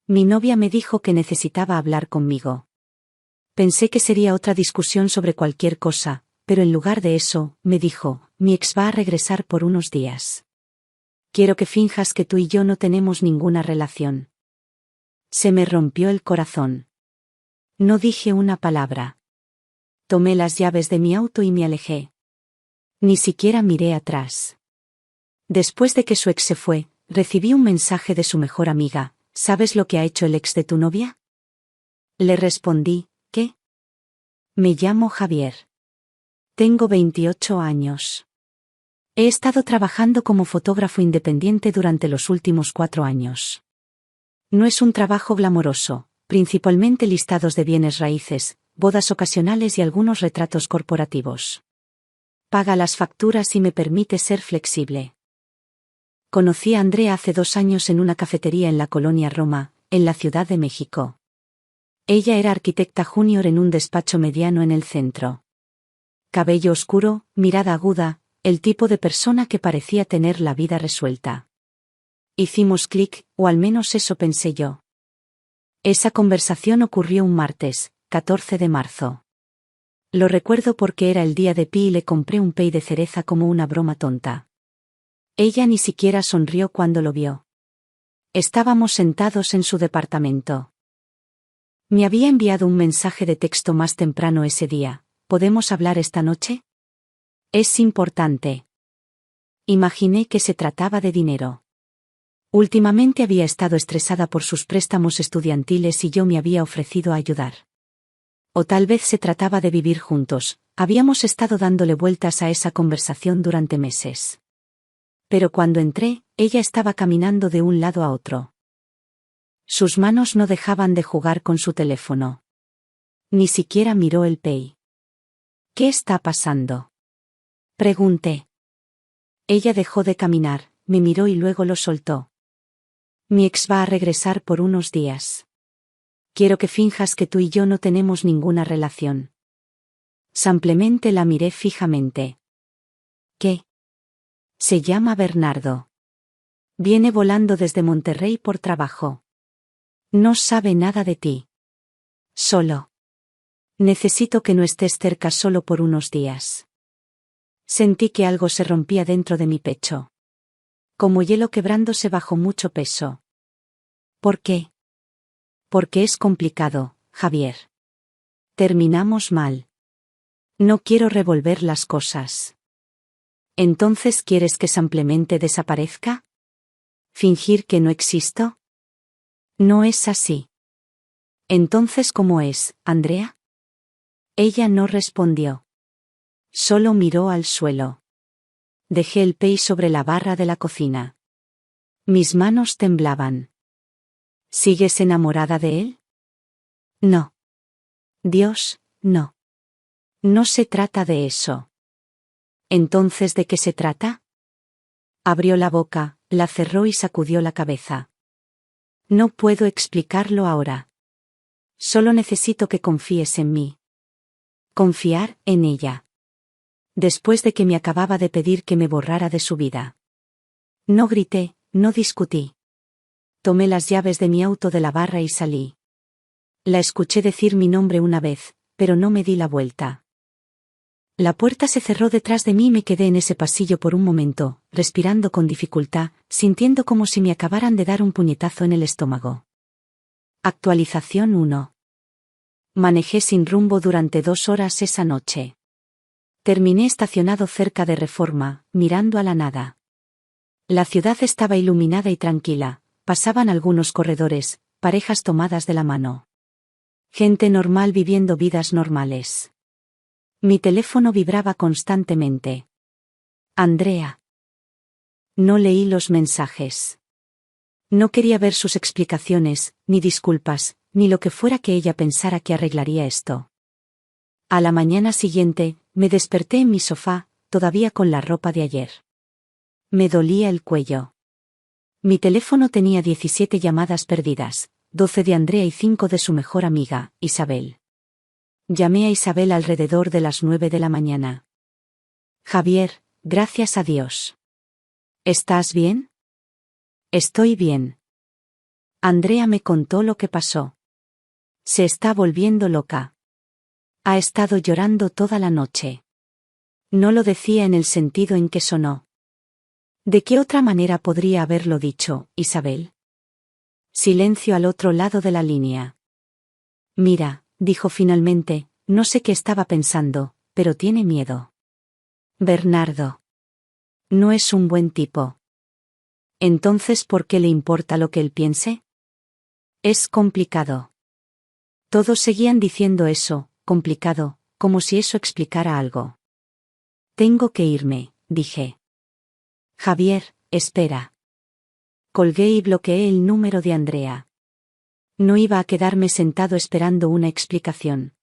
Mi novia me dijo que necesitaba hablar conmigo. Pensé que sería otra discusión sobre cualquier cosa, pero en lugar de eso, me dijo, mi ex va a regresar por unos días. Quiero que finjas que tú y yo no tenemos ninguna relación. Se me rompió el corazón. No dije una palabra. Tomé las llaves de mi auto y me alejé. Ni siquiera miré atrás. Después de que su ex se fue, recibí un mensaje de su mejor amiga. ¿Sabes lo que ha hecho el ex de tu novia? Le respondí, ¿qué? Me llamo Javier. Tengo 28 años. He estado trabajando como fotógrafo independiente durante los últimos 4 años. No es un trabajo glamoroso, principalmente listados de bienes raíces, bodas ocasionales y algunos retratos corporativos. Paga las facturas y me permite ser flexible. Conocí a Andrea hace 2 años en una cafetería en la colonia Roma, en la Ciudad de México. Ella era arquitecta junior en un despacho mediano en el centro. Cabello oscuro, mirada aguda, el tipo de persona que parecía tener la vida resuelta. Hicimos clic, o al menos eso pensé yo. Esa conversación ocurrió un martes, 14 de marzo. Lo recuerdo porque era el día de Pi y le compré un pay de cereza como una broma tonta. Ella ni siquiera sonrió cuando lo vio. Estábamos sentados en su departamento. Me había enviado un mensaje de texto más temprano ese día. ¿Podemos hablar esta noche? Es importante. Imaginé que se trataba de dinero. Últimamente había estado estresada por sus préstamos estudiantiles y yo me había ofrecido a ayudar. O tal vez se trataba de vivir juntos. Habíamos estado dándole vueltas a esa conversación durante meses. Pero cuando entré, ella estaba caminando de un lado a otro. Sus manos no dejaban de jugar con su teléfono. Ni siquiera miró el pay. ¿Qué está pasando? Pregunté. Ella dejó de caminar, me miró y luego lo soltó. Mi ex va a regresar por unos días. Quiero que finjas que tú y yo no tenemos ninguna relación. Simplemente la miré fijamente. ¿Qué? Se llama Bernardo. Viene volando desde Monterrey por trabajo. No sabe nada de ti. Solo. Necesito que no estés cerca solo por unos días. Sentí que algo se rompía dentro de mi pecho. Como hielo quebrándose bajo mucho peso. ¿Por qué? Porque es complicado, Javier. Terminamos mal. No quiero revolver las cosas. ¿Entonces quieres que simplemente desaparezca? ¿Fingir que no existo? No es así. Entonces, ¿cómo es, Andrea? Ella no respondió. Solo miró al suelo. Dejé el pay sobre la barra de la cocina. Mis manos temblaban. ¿Sigues enamorada de él? No. Dios, no. No se trata de eso. ¿Entonces de qué se trata? Abrió la boca, la cerró y sacudió la cabeza. No puedo explicarlo ahora. Solo necesito que confíes en mí. Confiar en ella. Después de que me acababa de pedir que me borrara de su vida. No grité, no discutí. Tomé las llaves de mi auto de la barra y salí. La escuché decir mi nombre una vez, pero no me di la vuelta. La puerta se cerró detrás de mí y me quedé en ese pasillo por un momento, respirando con dificultad, sintiendo como si me acabaran de dar un puñetazo en el estómago. Actualización 1. Manejé sin rumbo durante 2 horas esa noche. Terminé estacionado cerca de Reforma, mirando a la nada. La ciudad estaba iluminada y tranquila, pasaban algunos corredores, parejas tomadas de la mano. Gente normal viviendo vidas normales. Mi teléfono vibraba constantemente. Andrea. No leí los mensajes. No quería ver sus explicaciones, ni disculpas, ni lo que fuera que ella pensara que arreglaría esto. A la mañana siguiente, me desperté en mi sofá, todavía con la ropa de ayer. Me dolía el cuello. Mi teléfono tenía 17 llamadas perdidas, 12 de Andrea y 5 de su mejor amiga, Isabel. Llamé a Isabel alrededor de las 9 de la mañana. Javier, gracias a Dios. ¿Estás bien? Estoy bien. Andrea me contó lo que pasó. Se está volviendo loca. Ha estado llorando toda la noche. No lo decía en el sentido en que sonó. ¿De qué otra manera podría haberlo dicho, Isabel? Silencio al otro lado de la línea. Mira, dijo finalmente, no sé qué estaba pensando, pero tiene miedo. Bernardo. No es un buen tipo. Entonces, ¿por qué le importa lo que él piense? Es complicado. Todos seguían diciendo eso, complicado, como si eso explicara algo. Tengo que irme, dije. Javier, espera. Colgué y bloqueé el número de Andrea. No iba a quedarme sentado esperando una explicación.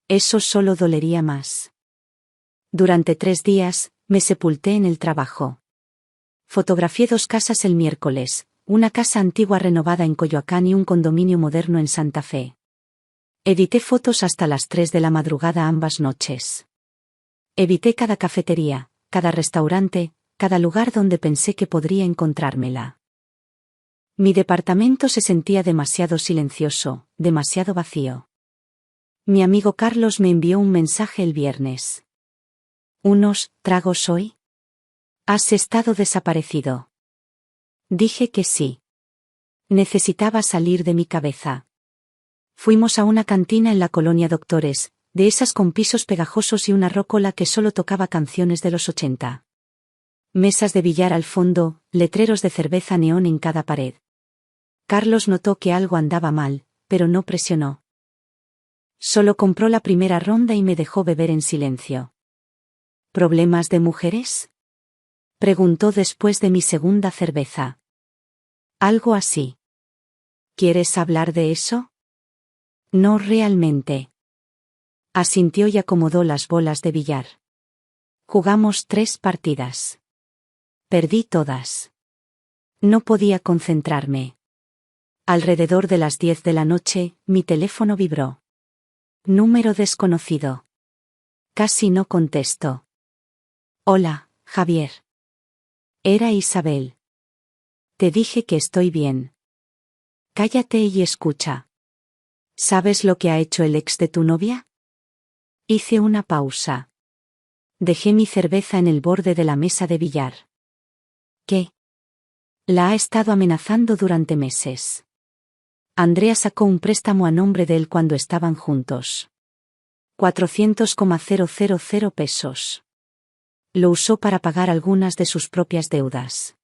Eso solo dolería más. Durante 3 días, me sepulté en el trabajo. Fotografié 2 casas el miércoles, una casa antigua renovada en Coyoacán y un condominio moderno en Santa Fe. Edité fotos hasta las 3 de la madrugada ambas noches. Evité cada cafetería, cada restaurante, cada lugar donde pensé que podría encontrármela. Mi departamento se sentía demasiado silencioso, demasiado vacío. Mi amigo Carlos me envió un mensaje el viernes. ¿Unos tragos hoy? ¿Has estado desaparecido? Dije que sí. Necesitaba salir de mi cabeza. Fuimos a una cantina en la colonia Doctores, de esas con pisos pegajosos y una rócola que solo tocaba canciones de los 80. Mesas de billar al fondo, letreros de cerveza neón en cada pared. Carlos notó que algo andaba mal, pero no presionó. Solo compró la primera ronda y me dejó beber en silencio. ¿Problemas de mujeres? Preguntó después de mi segunda cerveza. Algo así. ¿Quieres hablar de eso? No realmente. Asintió y acomodó las bolas de billar. Jugamos 3 partidas. Perdí todas. No podía concentrarme. Alrededor de las 10 de la noche, mi teléfono vibró. Número desconocido. Casi no contesto. Hola, Javier. Era Isabel. Te dije que estoy bien. Cállate y escucha. ¿Sabes lo que ha hecho el ex de tu novia? Hice una pausa. Dejé mi cerveza en el borde de la mesa de billar. ¿Qué? La ha estado amenazando durante meses. Andrea sacó un préstamo a nombre de él cuando estaban juntos. 400,000 pesos. Lo usó para pagar algunas de sus propias deudas.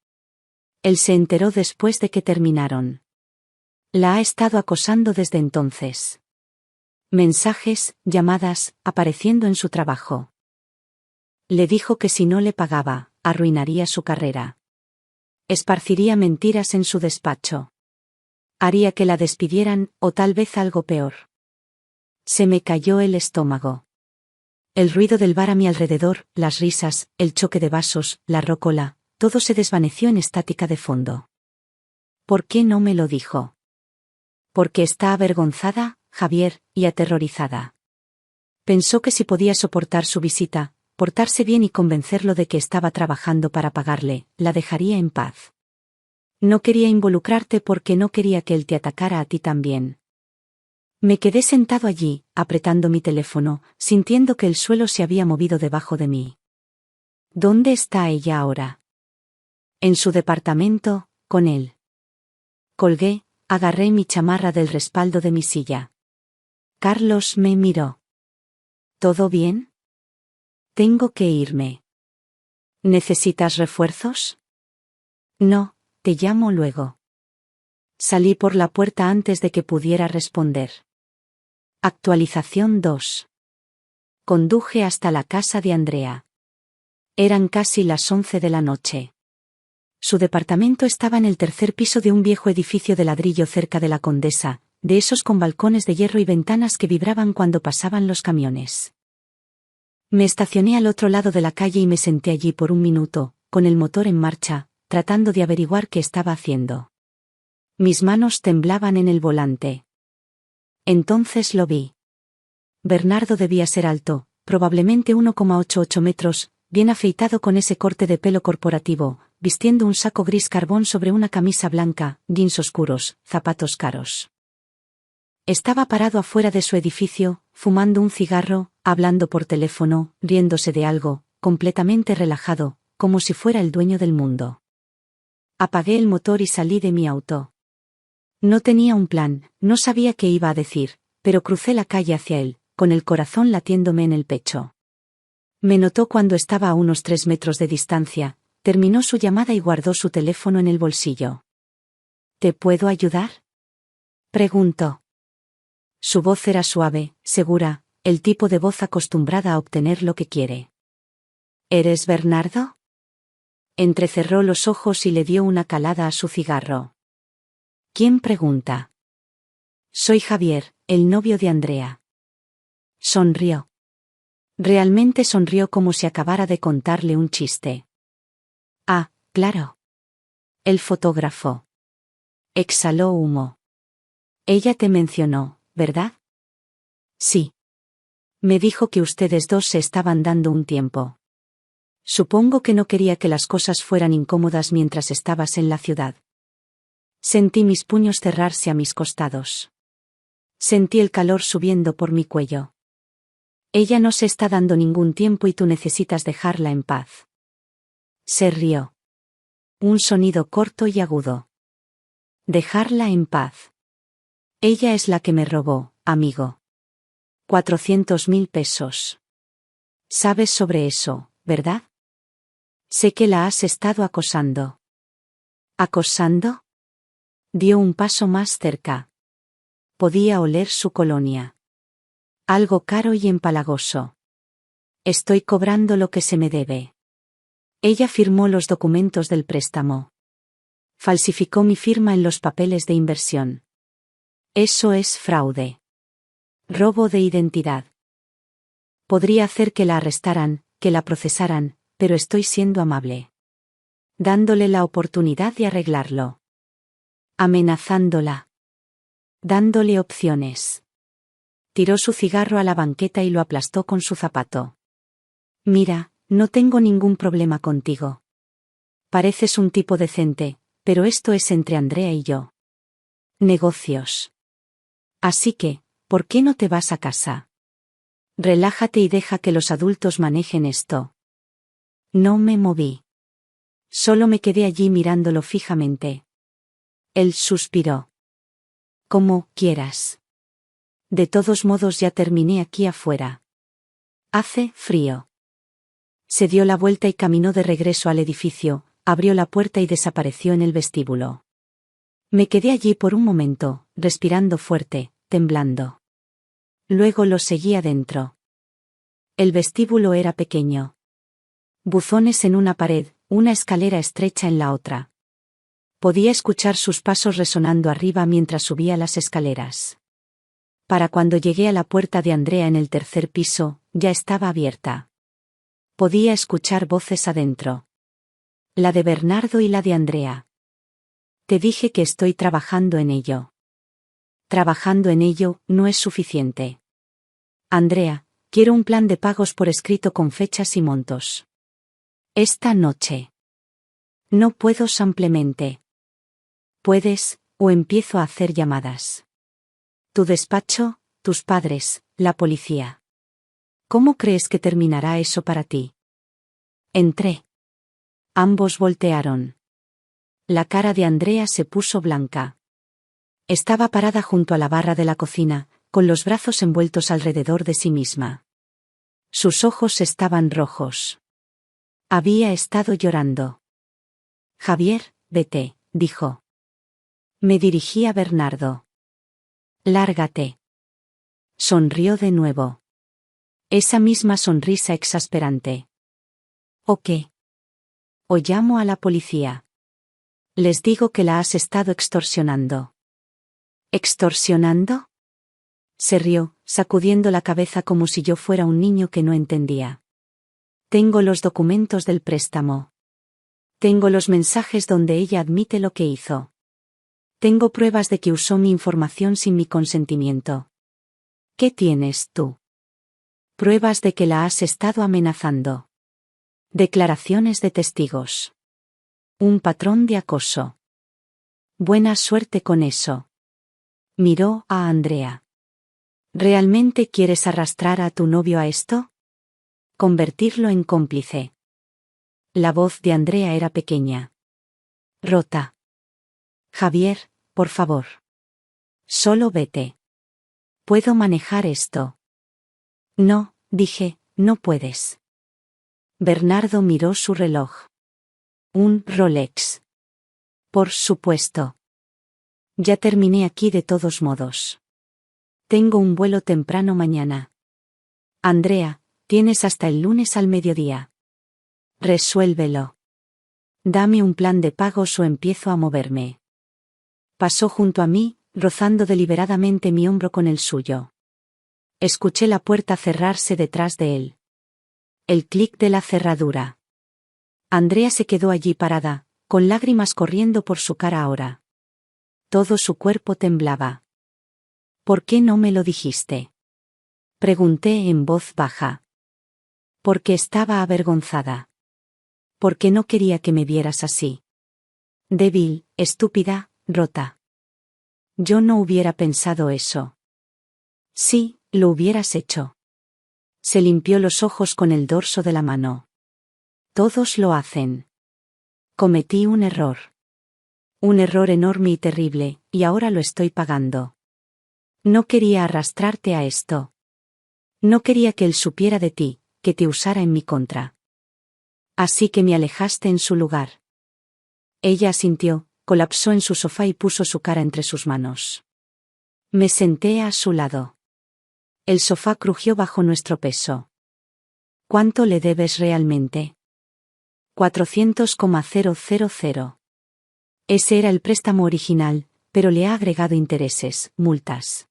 Él se enteró después de que terminaron. La ha estado acosando desde entonces. Mensajes, llamadas, apareciendo en su trabajo. Le dijo que si no le pagaba, arruinaría su carrera. Esparciría mentiras en su despacho. Haría que la despidieran, o tal vez algo peor. Se me cayó el estómago. El ruido del bar a mi alrededor, las risas, el choque de vasos, la rócola, todo se desvaneció en estática de fondo. ¿Por qué no me lo dijo? Porque está avergonzada, Javier, y aterrorizada. Pensó que si podía soportar su visita, portarse bien y convencerlo de que estaba trabajando para pagarle, la dejaría en paz. No quería involucrarte porque no quería que él te atacara a ti también. Me quedé sentado allí, apretando mi teléfono, sintiendo que el suelo se había movido debajo de mí. ¿Dónde está ella ahora? En su departamento, con él. Colgué, agarré mi chamarra del respaldo de mi silla. Carlos me miró. ¿Todo bien? Tengo que irme. ¿Necesitas refuerzos? No, te llamo luego. Salí por la puerta antes de que pudiera responder. Actualización 2. Conduje hasta la casa de Andrea. Eran casi las 11 de la noche. Su departamento estaba en el 3er piso de un viejo edificio de ladrillo cerca de la Condesa, de esos con balcones de hierro y ventanas que vibraban cuando pasaban los camiones. Me estacioné al otro lado de la calle y me senté allí por un minuto, con el motor en marcha, tratando de averiguar qué estaba haciendo. Mis manos temblaban en el volante. Entonces lo vi. Bernardo debía ser alto, probablemente 1,88 metros, bien afeitado con ese corte de pelo corporativo, vistiendo un saco gris carbón sobre una camisa blanca, jeans oscuros, zapatos caros. Estaba parado afuera de su edificio, fumando un cigarro, hablando por teléfono, riéndose de algo, completamente relajado, como si fuera el dueño del mundo. Apagué el motor y salí de mi auto. No tenía un plan, no sabía qué iba a decir, pero crucé la calle hacia él, con el corazón latiéndome en el pecho. Me notó cuando estaba a unos 3 metros de distancia, terminó su llamada y guardó su teléfono en el bolsillo. ¿Te puedo ayudar?, preguntó. Su voz era suave, segura, el tipo de voz acostumbrada a obtener lo que quiere. ¿Eres Bernardo? Entrecerró los ojos y le dio una calada a su cigarro. ¿Quién pregunta? Soy Javier, el novio de Andrea. Sonrió. Realmente sonrió como si acabara de contarle un chiste. Ah, claro. El fotógrafo. Exhaló humo. Ella te mencionó, ¿verdad? Sí. Me dijo que ustedes dos se estaban dando un tiempo. Supongo que no quería que las cosas fueran incómodas mientras estabas en la ciudad. Sentí mis puños cerrarse a mis costados. Sentí el calor subiendo por mi cuello. Ella no se está dando ningún tiempo y tú necesitas dejarla en paz. Se rió. Un sonido corto y agudo. Dejarla en paz. Ella es la que me robó, amigo. 400.000 pesos. Sabes sobre eso, ¿verdad? Sé que la has estado acosando. ¿Acosando? Dio un paso más cerca. Podía oler su colonia. Algo caro y empalagoso. Estoy cobrando lo que se me debe. Ella firmó los documentos del préstamo. Falsificó mi firma en los papeles de inversión. Eso es fraude. Robo de identidad. Podría hacer que la arrestaran, que la procesaran, pero estoy siendo amable. Dándole la oportunidad de arreglarlo. Amenazándola. Dándole opciones. Tiró su cigarro a la banqueta y lo aplastó con su zapato. Mira, no tengo ningún problema contigo. Pareces un tipo decente, pero esto es entre Andrea y yo. Negocios. Así que, ¿por qué no te vas a casa? Relájate y deja que los adultos manejen esto. No me moví. Solo me quedé allí mirándolo fijamente. Él suspiró. Como quieras. De todos modos ya terminé aquí afuera. Hace frío. Se dio la vuelta y caminó de regreso al edificio, abrió la puerta y desapareció en el vestíbulo. Me quedé allí por un momento, respirando fuerte, temblando. Luego lo seguí adentro. El vestíbulo era pequeño. Buzones en una pared, una escalera estrecha en la otra. Podía escuchar sus pasos resonando arriba mientras subía las escaleras. Para cuando llegué a la puerta de Andrea en el 3er piso, ya estaba abierta. Podía escuchar voces adentro. La de Bernardo y la de Andrea. Te dije que estoy trabajando en ello. Trabajando en ello no es suficiente. Andrea, quiero un plan de pagos por escrito con fechas y montos. Esta noche. No puedo simplemente. Puedes, o empiezo a hacer llamadas. Tu despacho, tus padres, la policía. ¿Cómo crees que terminará eso para ti? Entré. Ambos voltearon. La cara de Andrea se puso blanca. Estaba parada junto a la barra de la cocina, con los brazos envueltos alrededor de sí misma. Sus ojos estaban rojos. Había estado llorando. Javier, vete, dijo. Me dirigí a Bernardo. Lárgate. Sonrió de nuevo. Esa misma sonrisa exasperante. ¿O qué? O llamo a la policía. Les digo que la has estado extorsionando. ¿Extorsionando? Se rió, sacudiendo la cabeza como si yo fuera un niño que no entendía. Tengo los documentos del préstamo. Tengo los mensajes donde ella admite lo que hizo. Tengo pruebas de que usó mi información sin mi consentimiento. ¿Qué tienes tú? Pruebas de que la has estado amenazando. Declaraciones de testigos. Un patrón de acoso. Buena suerte con eso. Miró a Andrea. ¿Realmente quieres arrastrar a tu novio a esto? Convertirlo en cómplice. La voz de Andrea era pequeña. Rota. Javier, por favor. Solo vete. ¿Puedo manejar esto? No, dije, no puedes. Bernardo miró su reloj. Un Rolex. Por supuesto. Ya terminé aquí de todos modos. Tengo un vuelo temprano mañana. Andrea, tienes hasta el lunes al mediodía. Resuélvelo. Dame un plan de pagos o empiezo a moverme. Pasó junto a mí, rozando deliberadamente mi hombro con el suyo. Escuché la puerta cerrarse detrás de él. El clic de la cerradura. Andrea se quedó allí parada, con lágrimas corriendo por su cara ahora. Todo su cuerpo temblaba. ¿Por qué no me lo dijiste? Pregunté en voz baja. Porque estaba avergonzada. Porque no quería que me vieras así. Débil, estúpida, rota. Yo no hubiera pensado eso. Sí, lo hubieras hecho. Se limpió los ojos con el dorso de la mano. Todos lo hacen. Cometí un error. Un error enorme y terrible, y ahora lo estoy pagando. No quería arrastrarte a esto. No quería que él supiera de ti, que te usara en mi contra. Así que me alejaste en su lugar. Ella asintió, colapsó en su sofá y puso su cara entre sus manos. Me senté a su lado. El sofá crujió bajo nuestro peso. ¿Cuánto le debes realmente? 400,000. Ese era el préstamo original, pero le ha agregado intereses, multas.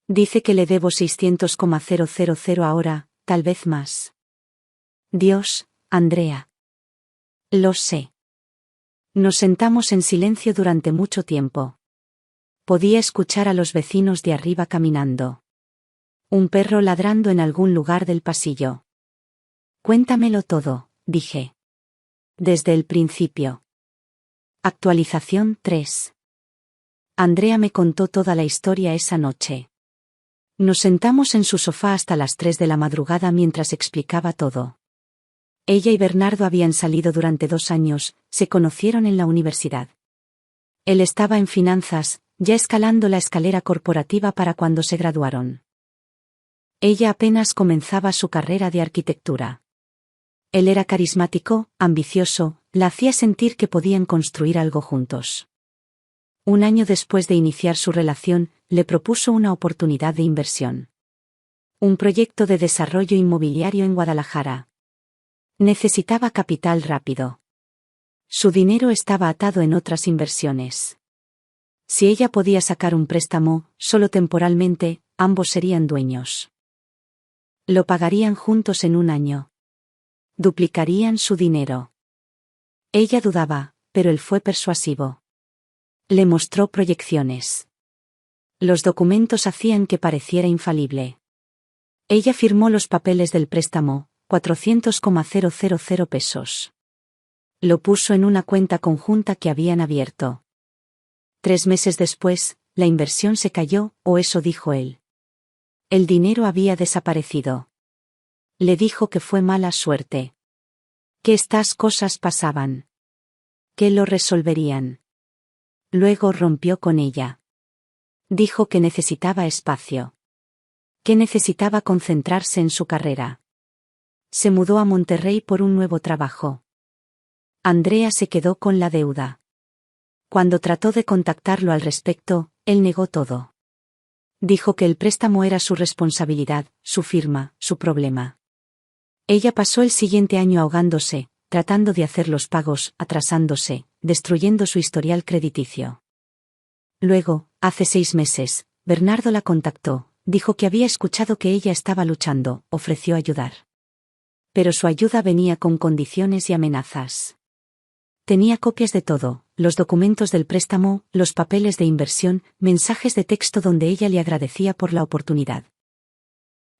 Dice que le debo 600,000 ahora, tal vez más. Dios, Andrea. Lo sé. Nos sentamos en silencio durante mucho tiempo. Podía escuchar a los vecinos de arriba caminando. Un perro ladrando en algún lugar del pasillo. Cuéntamelo todo, dije. Desde el principio. Actualización 3. Andrea me contó toda la historia esa noche. Nos sentamos en su sofá hasta las 3 de la madrugada mientras explicaba todo. Ella y Bernardo habían salido durante 2 años, se conocieron en la universidad. Él estaba en finanzas, ya escalando la escalera corporativa para cuando se graduaron. Ella apenas comenzaba su carrera de arquitectura. Él era carismático, ambicioso, la hacía sentir que podían construir algo juntos. Un año después de iniciar su relación, le propuso una oportunidad de inversión. Un proyecto de desarrollo inmobiliario en Guadalajara. Necesitaba capital rápido. Su dinero estaba atado en otras inversiones. Si ella podía sacar un préstamo, solo temporalmente, ambos serían dueños. Lo pagarían juntos en 1 año. Duplicarían su dinero. Ella dudaba, pero él fue persuasivo. Le mostró proyecciones. Los documentos hacían que pareciera infalible. Ella firmó los papeles del préstamo, 400,000 pesos. Lo puso en una cuenta conjunta que habían abierto. 3 meses después, la inversión se cayó, o eso dijo él. El dinero había desaparecido. Le dijo que fue mala suerte. Que estas cosas pasaban. Que lo resolverían. Luego rompió con ella. Dijo que necesitaba espacio. Que necesitaba concentrarse en su carrera. Se mudó a Monterrey por un nuevo trabajo. Andrea se quedó con la deuda. Cuando trató de contactarlo al respecto, él negó todo. Dijo que el préstamo era su responsabilidad, su firma, su problema. Ella pasó el siguiente año ahogándose, tratando de hacer los pagos, atrasándose, destruyendo su historial crediticio. Luego, hace 6 meses, Bernardo la contactó, dijo que había escuchado que ella estaba luchando, ofreció ayudar. Pero su ayuda venía con condiciones y amenazas. Tenía copias de todo, los documentos del préstamo, los papeles de inversión, mensajes de texto donde ella le agradecía por la oportunidad.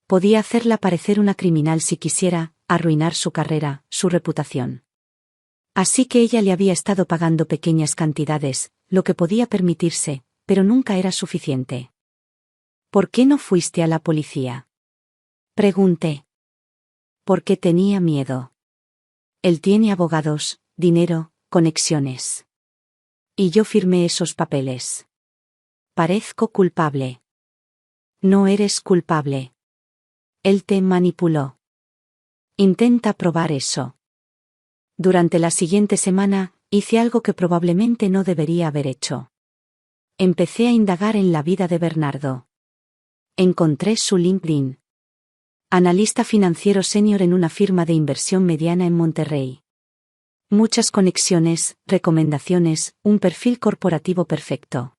Podía hacerla parecer una criminal si quisiera, arruinar su carrera, su reputación. Así que ella le había estado pagando pequeñas cantidades, lo que podía permitirse, pero nunca era suficiente. ¿Por qué no fuiste a la policía? Pregunté. Porque tenía miedo. Él tiene abogados, dinero, conexiones. Y yo firmé esos papeles. Parezco culpable. No eres culpable. Él te manipuló. Intenta probar eso. Durante la siguiente semana, hice algo que probablemente no debería haber hecho. Empecé a indagar en la vida de Bernardo. Encontré su LinkedIn. Analista financiero senior en una firma de inversión mediana en Monterrey. Muchas conexiones, recomendaciones, un perfil corporativo perfecto.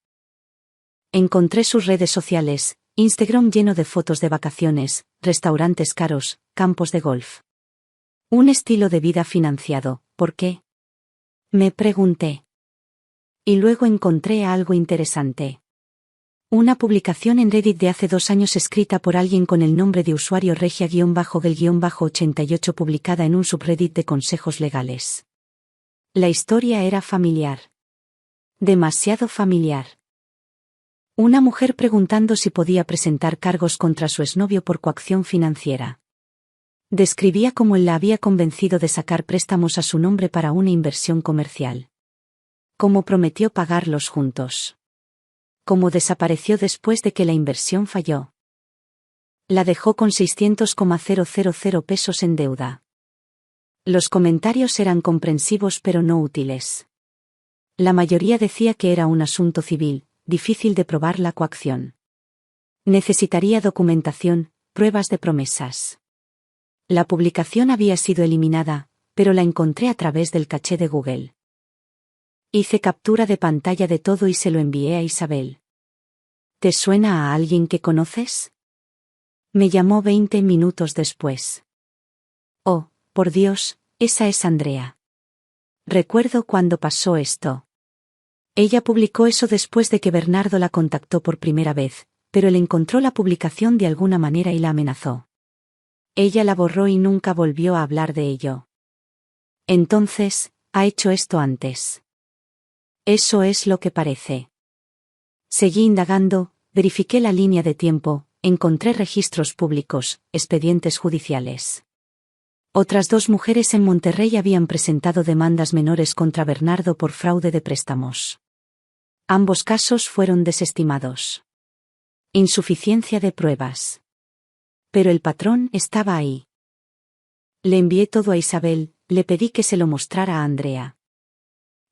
Encontré sus redes sociales, Instagram lleno de fotos de vacaciones, restaurantes caros, campos de golf. Un estilo de vida financiado, ¿por qué? Me pregunté. Y luego encontré algo interesante. Una publicación en Reddit de hace 2 años escrita por alguien con el nombre de usuario regia-gel-88 publicada en un subreddit de consejos legales. La historia era familiar. Demasiado familiar. Una mujer preguntando si podía presentar cargos contra su exnovio por coacción financiera. Describía cómo él la había convencido de sacar préstamos a su nombre para una inversión comercial. Cómo prometió pagarlos juntos. Cómo desapareció después de que la inversión falló. La dejó con 600,000 pesos en deuda. Los comentarios eran comprensivos pero no útiles. La mayoría decía que era un asunto civil, difícil de probar la coacción. Necesitaría documentación, pruebas de promesas. La publicación había sido eliminada, pero la encontré a través del caché de Google. Hice captura de pantalla de todo y se lo envié a Isabel. ¿Te suena a alguien que conoces? Me llamó 20 minutos después. Oh, por Dios, esa es Andrea. Recuerdo cuando pasó esto. Ella publicó eso después de que Bernardo la contactó por primera vez, pero él encontró la publicación de alguna manera y la amenazó. Ella la borró y nunca volvió a hablar de ello. Entonces, ha hecho esto antes. Eso es lo que parece. Seguí indagando, verifiqué la línea de tiempo, encontré registros públicos, expedientes judiciales. Otras 2 mujeres en Monterrey habían presentado demandas menores contra Bernardo por fraude de préstamos. Ambos casos fueron desestimados. Insuficiencia de pruebas. Pero el patrón estaba ahí. Le envié todo a Isabel, le pedí que se lo mostrara a Andrea.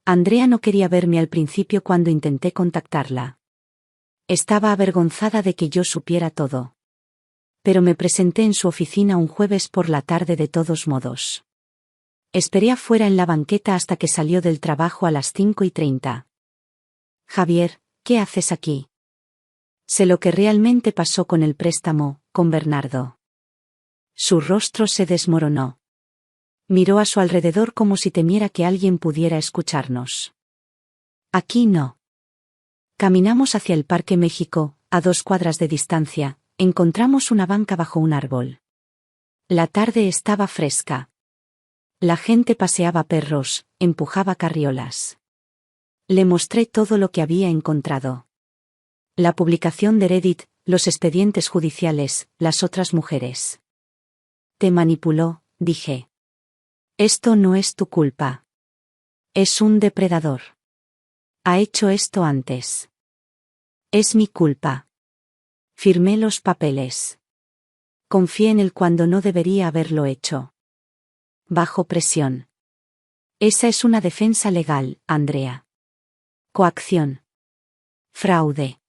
Andrea no quería verme al principio cuando intenté contactarla. Estaba avergonzada de que yo supiera todo. Pero me presenté en su oficina un jueves por la tarde de todos modos. Esperé afuera en la banqueta hasta que salió del trabajo a las 5:30. Javier, ¿qué haces aquí? Sé lo que realmente pasó con el préstamo, con Bernardo. Su rostro se desmoronó. Miró a su alrededor como si temiera que alguien pudiera escucharnos. Aquí no. Caminamos hacia el Parque México, a 2 cuadras de distancia, encontramos una banca bajo un árbol. La tarde estaba fresca. La gente paseaba perros, empujaba carriolas. Le mostré todo lo que había encontrado. La publicación de Reddit, los expedientes judiciales, las otras mujeres. Te manipuló, dije. Esto no es tu culpa. Es un depredador. Ha hecho esto antes. Es mi culpa. Firmé los papeles. Confié en él cuando no debería haberlo hecho. Bajo presión. Esa es una defensa legal, Andrea. Coacción. Fraude.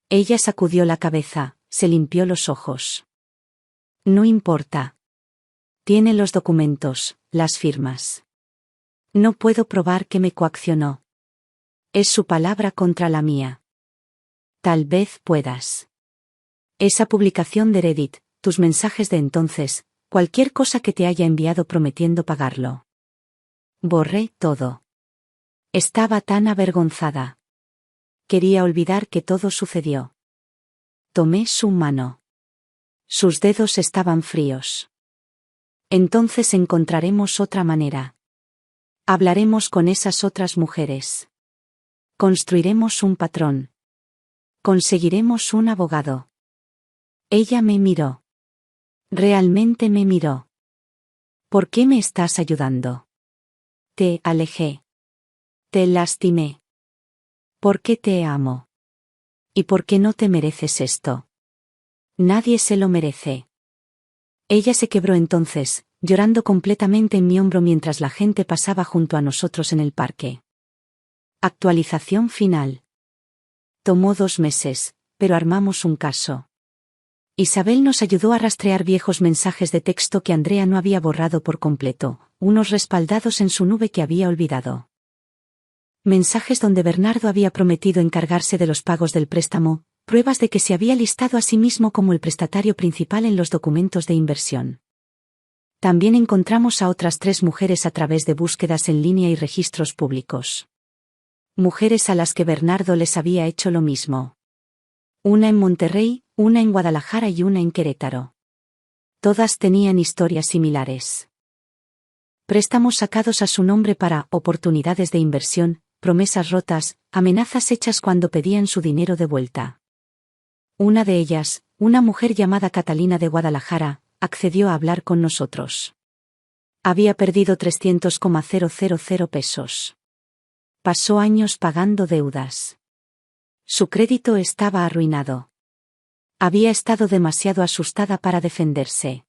Ella sacudió la cabeza, se limpió los ojos. No importa. Tiene los documentos, las firmas. No puedo probar que me coaccionó. Es su palabra contra la mía. Tal vez puedas. Esa publicación de Reddit, tus mensajes de entonces, cualquier cosa que te haya enviado prometiendo pagarlo. Borré todo. Estaba tan avergonzada. Quería olvidar que todo sucedió. Tomé su mano. Sus dedos estaban fríos. Entonces encontraremos otra manera. Hablaremos con esas otras mujeres. Construiremos un patrón. Conseguiremos un abogado. Ella me miró. Realmente me miró. ¿Por qué me estás ayudando? Te alejé. Te lastimé. ¿Por qué te amo? ¿Y por qué no te mereces esto? Nadie se lo merece. Ella se quebró entonces, llorando completamente en mi hombro mientras la gente pasaba junto a nosotros en el parque. Actualización final. Tomó 2 meses, pero armamos un caso. Isabel nos ayudó a rastrear viejos mensajes de texto que Andrea no había borrado por completo, unos respaldados en su nube que había olvidado. Mensajes donde Bernardo había prometido encargarse de los pagos del préstamo, pruebas de que se había listado a sí mismo como el prestatario principal en los documentos de inversión. También encontramos a otras 3 mujeres a través de búsquedas en línea y registros públicos. Mujeres a las que Bernardo les había hecho lo mismo. Una en Monterrey, una en Guadalajara y una en Querétaro. Todas tenían historias similares. Préstamos sacados a su nombre para oportunidades de inversión, promesas rotas, amenazas hechas cuando pedían su dinero de vuelta. Una de ellas, una mujer llamada Catalina de Guadalajara, accedió a hablar con nosotros. Había perdido 300,000 pesos. Pasó años pagando deudas. Su crédito estaba arruinado. Había estado demasiado asustada para defenderse.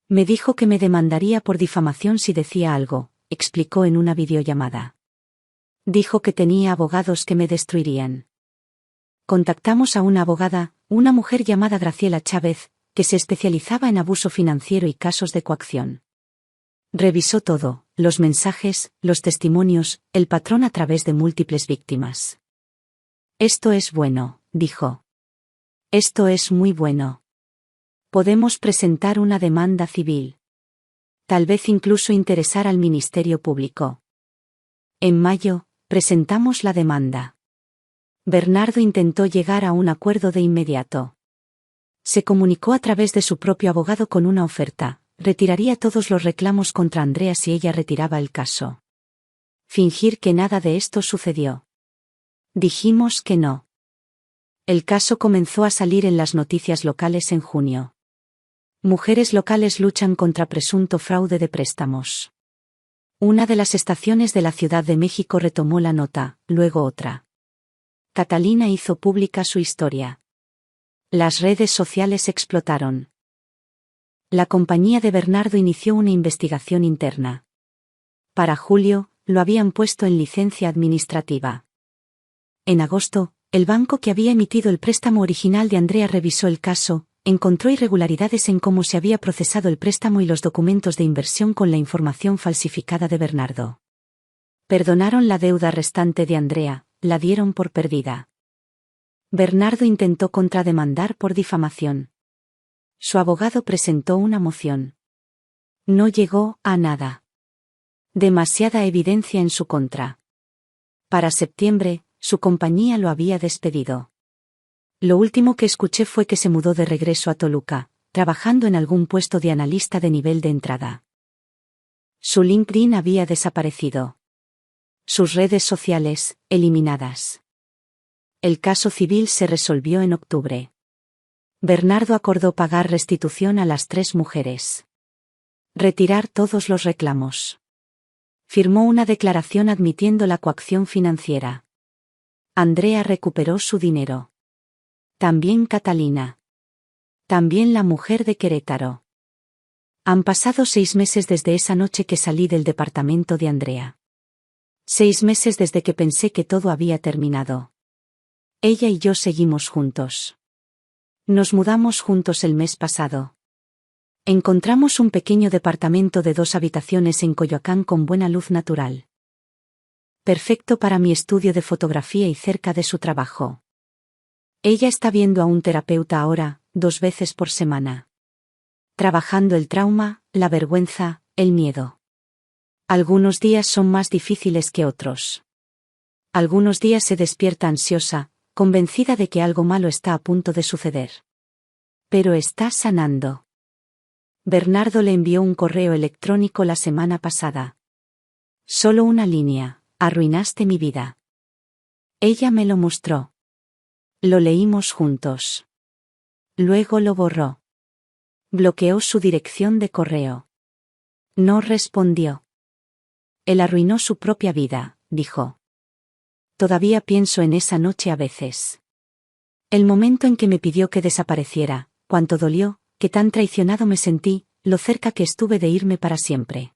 Me dijo que me demandaría por difamación si decía algo, explicó en una videollamada. Dijo que tenía abogados que me destruirían. Contactamos a una abogada, una mujer llamada Graciela Chávez, que se especializaba en abuso financiero y casos de coacción. Revisó todo, los mensajes, los testimonios, el patrón a través de múltiples víctimas. Esto es bueno, dijo. Esto es muy bueno. Podemos presentar una demanda civil. Tal vez incluso interesar al Ministerio Público. En mayo, presentamos la demanda. Bernardo intentó llegar a un acuerdo de inmediato. Se comunicó a través de su propio abogado con una oferta. Retiraría todos los reclamos contra Andrea si ella retiraba el caso. Fingir que nada de esto sucedió. Dijimos que no. El caso comenzó a salir en las noticias locales en junio. Mujeres locales luchan contra presunto fraude de préstamos. Una de las estaciones de la Ciudad de México retomó la nota, luego otra. Catalina hizo pública su historia. Las redes sociales explotaron. La compañía de Bernardo inició una investigación interna. Para julio, lo habían puesto en licencia administrativa. En agosto, el banco que había emitido el préstamo original de Andrea revisó el caso, encontró irregularidades en cómo se había procesado el préstamo y los documentos de inversión con la información falsificada de Bernardo. Perdonaron la deuda restante de Andrea, la dieron por perdida. Bernardo intentó contrademandar por difamación. Su abogado presentó una moción. No llegó a nada. Demasiada evidencia en su contra. Para septiembre, su compañía lo había despedido. Lo último que escuché fue que se mudó de regreso a Toluca, trabajando en algún puesto de analista de nivel de entrada. Su LinkedIn había desaparecido. Sus redes sociales, eliminadas. El caso civil se resolvió en octubre. Bernardo acordó pagar restitución a las 3 mujeres. Retirar todos los reclamos. Firmó una declaración admitiendo la coacción financiera. Andrea recuperó su dinero. También Catalina. También la mujer de Querétaro. Han pasado 6 meses desde esa noche que salí del departamento de Andrea. 6 meses desde que pensé que todo había terminado. Ella y yo seguimos juntos. Nos mudamos juntos el mes pasado. Encontramos un pequeño departamento de 2 habitaciones en Coyoacán con buena luz natural. Perfecto para mi estudio de fotografía y cerca de su trabajo. Ella está viendo a un terapeuta ahora, 2 veces por semana. Trabajando el trauma, la vergüenza, el miedo. Algunos días son más difíciles que otros. Algunos días se despierta ansiosa, convencida de que algo malo está a punto de suceder. Pero está sanando. Bernardo le envió un correo electrónico la semana pasada. Solo una línea: arruinaste mi vida. Ella me lo mostró. Lo leímos juntos. Luego lo borró. Bloqueó su dirección de correo. No respondió. Él arruinó su propia vida, dijo. Todavía pienso en esa noche a veces. El momento en que me pidió que desapareciera, cuánto dolió, qué tan traicionado me sentí, lo cerca que estuve de irme para siempre.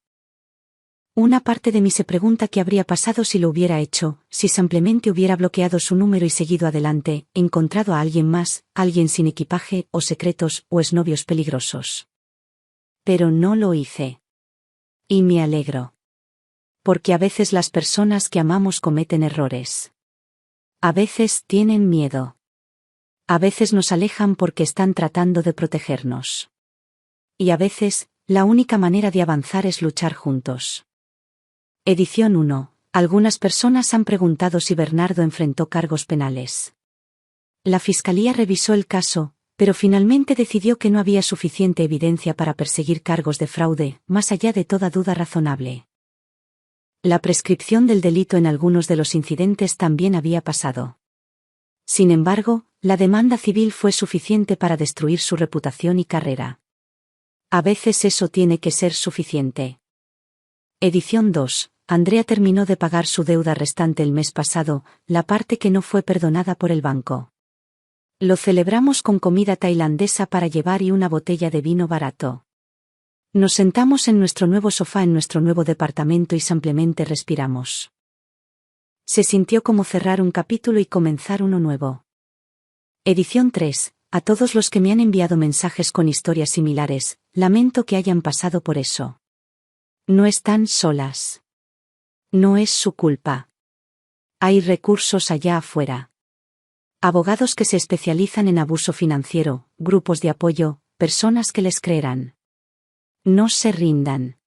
Una parte de mí se pregunta qué habría pasado si lo hubiera hecho, si simplemente hubiera bloqueado su número y seguido adelante, encontrado a alguien más, alguien sin equipaje, o secretos, o exnovios peligrosos. Pero no lo hice. Y me alegro. Porque a veces las personas que amamos cometen errores. A veces tienen miedo. A veces nos alejan porque están tratando de protegernos. Y a veces, la única manera de avanzar es luchar juntos. Edición 1. Algunas personas han preguntado si Bernardo enfrentó cargos penales. La fiscalía revisó el caso, pero finalmente decidió que no había suficiente evidencia para perseguir cargos de fraude, más allá de toda duda razonable. La prescripción del delito en algunos de los incidentes también había pasado. Sin embargo, la demanda civil fue suficiente para destruir su reputación y carrera. A veces eso tiene que ser suficiente. Edición 2. Andrea terminó de pagar su deuda restante el mes pasado, la parte que no fue perdonada por el banco. Lo celebramos con comida tailandesa para llevar y una botella de vino barato. Nos sentamos en nuestro nuevo sofá en nuestro nuevo departamento y simplemente respiramos. Se sintió como cerrar un capítulo y comenzar uno nuevo. Edición 3. A todos los que me han enviado mensajes con historias similares, lamento que hayan pasado por eso. No están solas. No es su culpa. Hay recursos allá afuera. Abogados que se especializan en abuso financiero, grupos de apoyo, personas que les creerán. No se rindan.